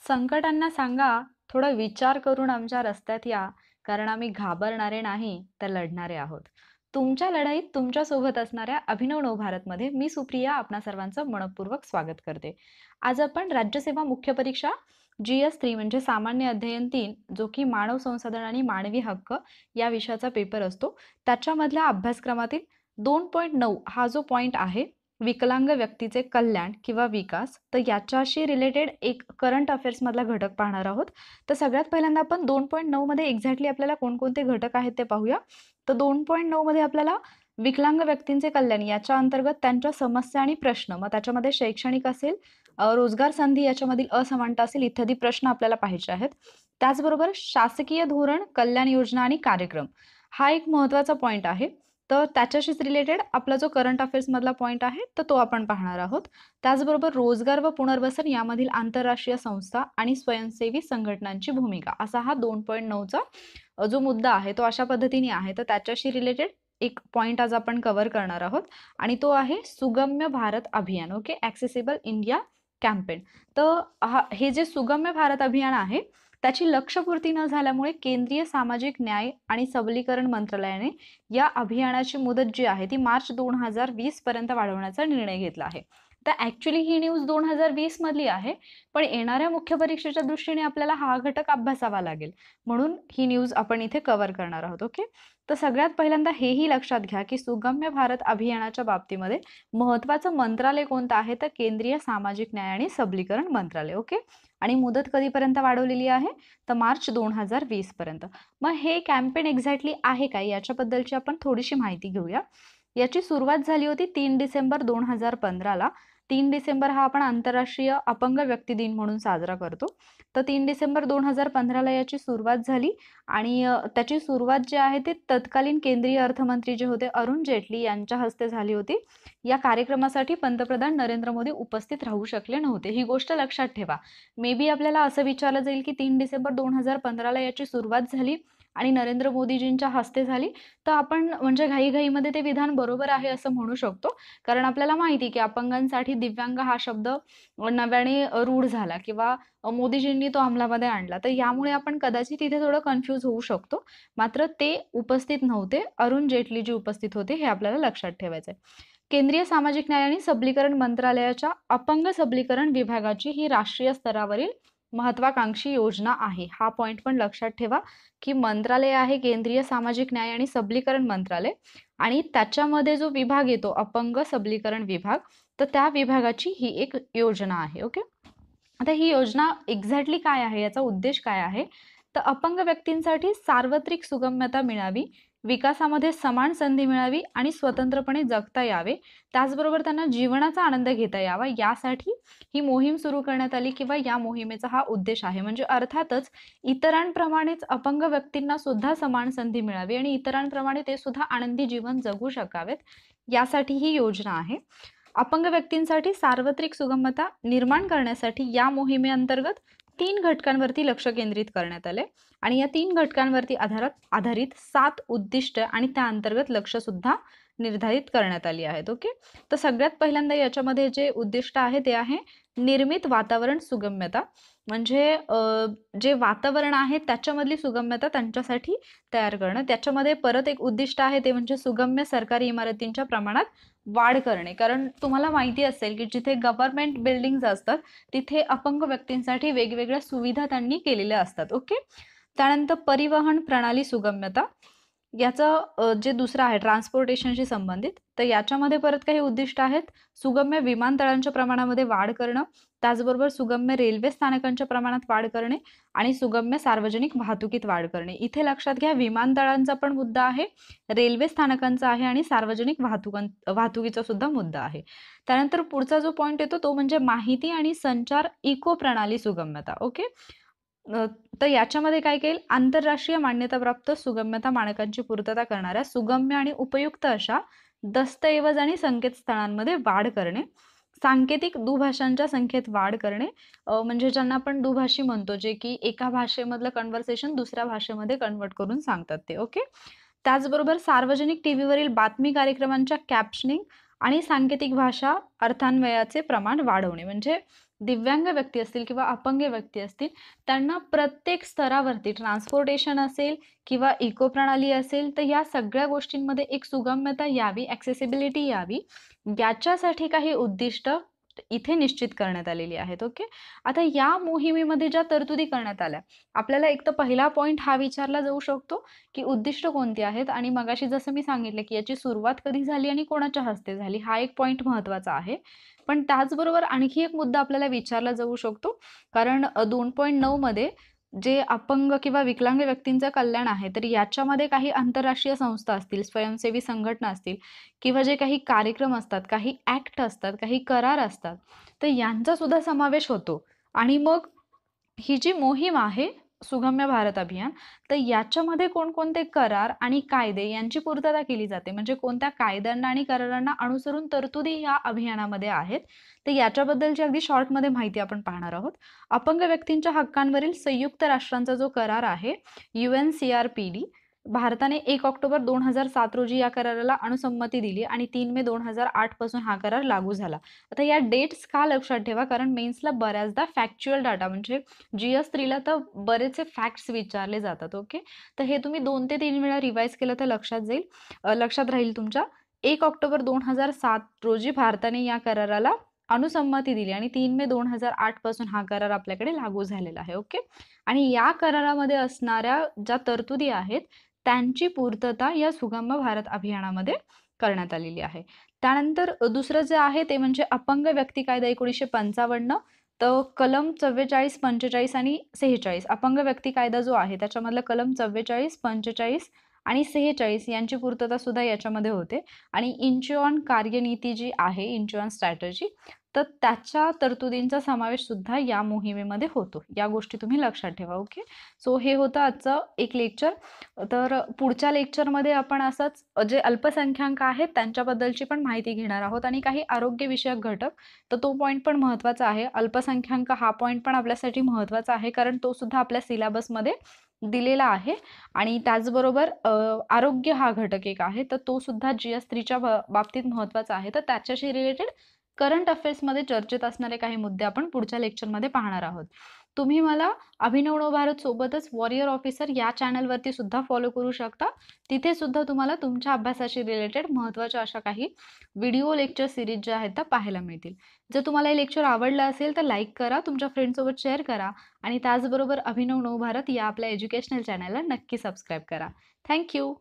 संकटांना सांगा, थोडा विचार करून आमच्या रस्त्यात या, कारण आम्ही घाबरणारे नाही, तर लढणारे आहोत. तुमच्या लढाईत तुमच्यासोबत असणाऱ्या अभिनव नवभारतमध्ये मी सुप्रिया आपणा सर्वांचं मनःपूर्वक स्वागत करते. आज आपण राज्यसेवा मुख्य परीक्षा GS3 म्हणजे सामान्य अध्ययन 3 जो की मानव संसाधन आणि मानवी हक्क या विषयाचा पेपर असतो, त्याच्यामधल्या अभ्यासक्रमातील 2.9 हा जो पॉइंट आहे, विकलांग व्यक्तीचे कल्याण किंवा विकास, तर याच्याशी रिलेटेड एक करंट अफेअर्स मधला घटक पाहणार आहोत. तर सगळ्यात पहिल्यांदा आपण 2.9 मध्ये एक्झॅक्टली आपल्याला कोणकोणते घटक आहेत ते पाहूया. तर 2.9 मध्ये आपल्याला विकलांग व्यक्तींचे कल्याण याच्या अंतर्गत त्यांच्या समस्या आणि प्रश्न, मग त्याच्यामध्ये शैक्षणिक असेल, रोजगार संधी याच्यामधील असमानता असेल, इत्यादी प्रश्न आपल्याला पाहायचे आहेत. त्याचबरोबर शासकीय धोरण, कल्याण योजना आणि कार्यक्रम हा एक महत्त्वाचा पॉइंट आहे. तर त्याच्याशीच रिलेटेड आपला जो करंट अफेअर्स मधला पॉइंट आहे तर तो आपण पाहणार आहोत. त्याचबरोबर रोजगार व पुनर्वसन यामधील आंतरराष्ट्रीय संस्था आणि स्वयंसेवी संघटनांची भूमिका, असा हा 2.9चा जो मुद्दा आहे तो अशा पद्धतीने आहे. तर त्याच्याशी रिलेटेड एक पॉइंट आज आपण कव्हर करणार आहोत आणि तो आहे सुगम्य भारत अभियान. Okay, accessible India campaign. तर हे जे सुगम्य भारत अभियान आहे त्याची लक्ष्यपूर्ती न झाल्यामुळे केंद्रीय सामाजिक न्याय आणि सबलीकरण मंत्रालयाने या अभियानाची मुदत जी आहे ती मार्च 2020 पर्यंत वाढवण्याचा निर्णय घेतला आहे. तर ॲक्च्युली ही न्यूज 2020 मधली आहे, पण येणाऱ्या मुख्य परीक्षेच्या दृष्टीने आपल्याला हा घटक अभ्यासावा लागेल, म्हणून ही न्यूज आपण इथे कव्हर करणार आहोत. ओके, तर सगळ्यात पहिल्यांदा हेही लक्षात घ्या की सुगम्य भारत अभियानाच्या बाबतीमध्ये महत्त्वाचं मंत्रालय कोणतं आहे, तर केंद्रीय सामाजिक न्याय आणि सबलीकरण मंत्रालय. ओके, आणि मुदत कधीपर्यंत वाढवलेली आहे, तर मार्च 2020 पर्यंत. मग हे कॅम्पेन एक्झॅक्टली आहे काय याच्याबद्दलची आपण थोडीशी माहिती घेऊया. याची सुरुवात झाली होती 3 डिसेंबर 2015ला. 3 डिसेंबर हा आपण आंतरराष्ट्रीय अपंग व्यक्ती दिन म्हणून साजरा करतो. तर 3 डिसेंबर 2015ला याची सुरुवात झाली आणि त्याची सुरुवात जी आहे ते तत्कालीन केंद्रीय अर्थमंत्री जे होते अरुण जेटली यांच्या हस्ते झाली होती. या कार्यक्रमासाठी पंतप्रधान नरेंद्र मोदी उपस्थित राहू शकले नव्हते, ही गोष्ट लक्षात ठेवा. मे बी आपल्याला असं विचारलं जाईल की 3 डिसेंबर 2015ला याची सुरुवात झाली आणि नरेंद्र मोदीजींच्या हस्ते झाली, तर आपण म्हणजे घाईघाईमध्ये ते विधान बरोबर आहे असं म्हणू शकतो. कारण आपल्याला माहिती की अपंगांसाठी दिव्यांग हा शब्द नव्याने रूढ झाला किंवा मोदीजींनी तो अंमलामध्ये आणला, तर यामुळे आपण कदाचित इथे थोडं कन्फ्यूज होऊ शकतो. मात्र ते उपस्थित नव्हते, अरुण जेटली जे उपस्थित होते हे आपल्याला लक्षात ठेवायचं आहे. केंद्रीय सामाजिक न्याय आणि सबलीकरण मंत्रालयाच्या अपंग सबलीकरण विभागाची ही राष्ट्रीय स्तरावरील महत्वाकांक्षी योजना आहे. हा पॉइंट पण लक्षात ठेवा की मंत्रालय आहे केंद्रीय सामाजिक न्याय आणि सबलीकरण मंत्रालय, आणि त्याच्यामध्ये जो विभाग येतो अपंग सबलीकरण विभाग, तर त्या विभागाची ही एक योजना आहे. ओके, आता ही योजना एक्झॅक्टली काय आहे, याचा उद्देश काय आहे, तर अपंग व्यक्तींसाठी सार्वत्रिक सुगम्यता मिळावी, विकासामध्ये समान संधी मिळावी आणि स्वतंत्रपणे जगता यावे, त्याचबरोबर त्यांना जीवनाचा आनंद घेता यावा, यासाठी ही मोहीम सुरू करण्यात आली किंवा या मोहिमेचा हा उद्देश आहे. म्हणजे अर्थातच इतरांप्रमाणेच अपंग व्यक्तींना सुद्धा समान संधी मिळावी आणि इतरांप्रमाणे ते सुद्धा आनंदी जीवन जगू शकावेत, यासाठी ही योजना आहे. अपंग व्यक्तींसाठी सार्वत्रिक सुगमता निर्माण करण्यासाठी या मोहिमेअंतर्गत 3 घटकांवरती लक्ष केंद्रित करण्यात आले आणि या 3 घटकांवरती आधारित 7 उद्दिष्ट आणि त्या अंतर्गत लक्ष सुद्धा निर्धारित करण्यात आली आहेत. ओके, तर सगळ्यात पहिल्यांदा याच्यामध्ये जे उद्दिष्ट आहे ते आहे निर्मित वातावरण सुगम्यता, म्हणजे जे वातावरण आहे त्याच्यामधली सुगम्यता त्यांच्यासाठी तयार करणं. त्याच्यामध्ये परत एक उद्दिष्ट आहे ते म्हणजे सुगम्य सरकारी इमारतींच्या प्रमाणात वाढ करणे, कारण तुम्हाला माहिती असेल की जिथे गव्हर्नमेंट बिल्डिंग्स असतात तिथे अपंग व्यक्तींसाठी वेगवेगळ्या सुविधा त्यांनी केलेल्या असतात. ओके, त्यानंतर परिवहन प्रणाली सुगम्यता, याचं जे दुसरं आहे ट्रान्सपोर्टेशनशी संबंधित, तर याच्यामध्ये परत काही उद्दिष्ट आहेत. सुगम्य विमानतळांच्या प्रमाणामध्ये वाढ करणं, त्याचबरोबर सुगम्य रेल्वे स्थानकांच्या प्रमाणात वाढ करणे आणि सुगम्य सार्वजनिक वाहतुकीत वाढ करणे. इथे लक्षात घ्या विमानतळांचा पण मुद्दा आहे, रेल्वे स्थानकांचा आहे आणि सार्वजनिक वाहतुकीचा सुद्धा मुद्दा आहे. त्यानंतर पुढचा जो पॉइंट येतो तो म्हणजे माहिती आणि संचार इको प्रणाली सुगम्यता. ओके, तर याच्यामध्ये काय केल, आंतरराष्ट्रीय मान्यताप्राप्त सुगम्यता मानकांची पूर्तता करणाऱ्या सुगम्य आणि उपयुक्त अशा दस्तऐवज आणि संकेतस्थळांमध्ये वाढ करणे, सांकेतिक दुभाषांच्या संख्येत वाढ करणे, म्हणजे ज्यांना आपण दुभाषी म्हणतो, जे की एका भाषेमधलं कन्व्हर्सेशन दुसऱ्या भाषेमध्ये कन्वर्ट करून सांगतात ते. ओके, त्याचबरोबर सार्वजनिक टीव्हीवरील बातमी कार्यक्रमांच्या कॅप्शनिंग आणि सांकेतिक भाषा अर्थान्वयाचे प्रमाण वाढवणे, म्हणजे दिव्यांग व्यक्ती असतील किंवा अपंग व्यक्ती असतील, त्यांना प्रत्येक स्तरावरती ट्रान्सपोर्टेशन असेल किंवा इको प्रणाली असेल, तर या सगळ्या गोष्टींमध्ये एक सुगम्यता यावी, ॲक्सेसिबिलिटी यावी, याच्यासाठी काही उद्दिष्ट इथे निश्चित करण्यात आलेली आहेत. ओके. आता या मोहिमेमध्ये ज्या तरतुदी करण्यात आल्या, आपल्याला एक तर पहिला पॉइंट हा विचारला जाऊ शकतो, की उद्दिष्ट कोणती आहेत आणि मगाशी जसं मी सांगितलं, की याची सुरुवात कधी झाली आणि कोणाच्या हस्ते झाली, हा एक पॉइंट महत्त्वाचा आहे. पण त्याचबरोबर आणखी एक मुद्दा आपल्याला विचारला जाऊ शकतो, कारण 2.9 मध्ये जे अपंग किंवा विकलांग व्यक्तींचं कल्याण आहे, तर याच्यामध्ये काही आंतरराष्ट्रीय संस्था असतील, स्वयंसेवी संघटना असतील किंवा जे काही कार्यक्रम असतात, काही ॲक्ट असतात, काही करार असतात, तर यांचा सुद्धा समावेश होतो. आणि मग ही जी मोहीम आहे सुगम्य भारत अभियान, तर याच्यामध्ये कोणकोणते करार आणि कायदे यांची पूर्तता केली जाते, म्हणजे कोणत्या कायद्यांना आणि करारांना अनुसरून तरतुदी या अभियानामध्ये आहेत, तर याच्याबद्दलची अगदी शॉर्टमध्ये माहिती आपण पाहणार आहोत. अपंग व्यक्तींच्या हक्कांवरील संयुक्त राष्ट्रांचा जो करार आहे UNCRPD, भारताने 1 ऑक्टोबर 2007 रोजी या कराराला अनुसंमती दिली आणि 3 मे 2008 पासून हा करार लागू झाला. आता या डेट्स का लक्षात ठेवा, कारण मेन्सला बऱ्याचदा फॅक्च्युअल डाटा म्हणजे GS3ला तर बरेचसे फॅक्ट्स विचारले जातात. ओके. तर हे तुम्ही 2 ते 3 वेळा रिवाइज केलं तर लक्षात जाईल, लक्षात राहील तुमच्या. 1 ऑक्टोबर 2007 रोजी भारताने या कराराला अनुसंमती दिली आणि 3 मे 2008 पासून हा करार आपल्याकडे लागू झालेला आहे. ओके. आणि या करारामध्ये असणाऱ्या ज्या तरतुदी आहेत त्यांची पूर्तता या सुगम्य भारत अभियानामध्ये करण्यात आलेली आहे. त्यानंतर दुसरं जे आहे ते म्हणजे अपंग व्यक्ती कायदा 1955, तर कलम 44, 45 आणि 46 अपंग व्यक्ती कायदा जो आहे त्याच्यामधलं कलम 44, 45 आणि 46 यांची पूर्तता सुद्धा याच्यामध्ये होते. आणि इंचिऑन कार्यनीती जी आहे, इंचिऑन स्ट्रॅटजी, तर त्याच्या तरतुदींचा समावेश सुद्धा या मोहिमेमध्ये होतो. या गोष्टी तुम्ही लक्षात ठेवा. ओके. सो हे होतं आजचं एक लेक्चर. तर पुढच्या लेक्चरमध्ये आपण असंच जे अल्पसंख्याक आहेत त्यांच्याबद्दलची पण माहिती घेणार आहोत आणि काही आरोग्यविषयक घटक, तर तो पॉईंट पण महत्त्वाचा आहे. अल्पसंख्याक हा पॉईंट पण आपल्यासाठी महत्त्वाचा आहे, कारण तो सुद्धा आपल्या सिलेबसमध्ये दिलेला आहे. आणि त्याचबरोबर आरोग्य हा घटक एक आहे, तर तो सुद्धा GS3च्या बाबतीत महत्त्वाचा आहे. तर त्याच्याशी रिलेटेड करंट अफेअर्समध्ये चर्चेत असणारे काही मुद्दे आपण पुढच्या लेक्चरमध्ये पाहणार आहोत. तुम्ही मला अभिनव नवभारत सोबतच वॉरियर ऑफिसर या चॅनलवरती सुद्धा फॉलो करू शकता. तिथे सुद्धा तुम्हाला तुमच्या अभ्यासाशी रिलेटेड महत्त्वाच्या अशा काही व्हिडिओ लेक्चर सिरीज ज्या आहेत त्या पाहायला मिळतील. जर तुम्हाला हे लेक्चर आवडलं असेल तर लाईक करा, तुमच्या फ्रेंडसोबत शेअर करा आणि त्याचबरोबर अभिनव नवभारत या आपल्या एज्युकेशनल चॅनलला नक्की सबस्क्राईब करा. थँक्यू.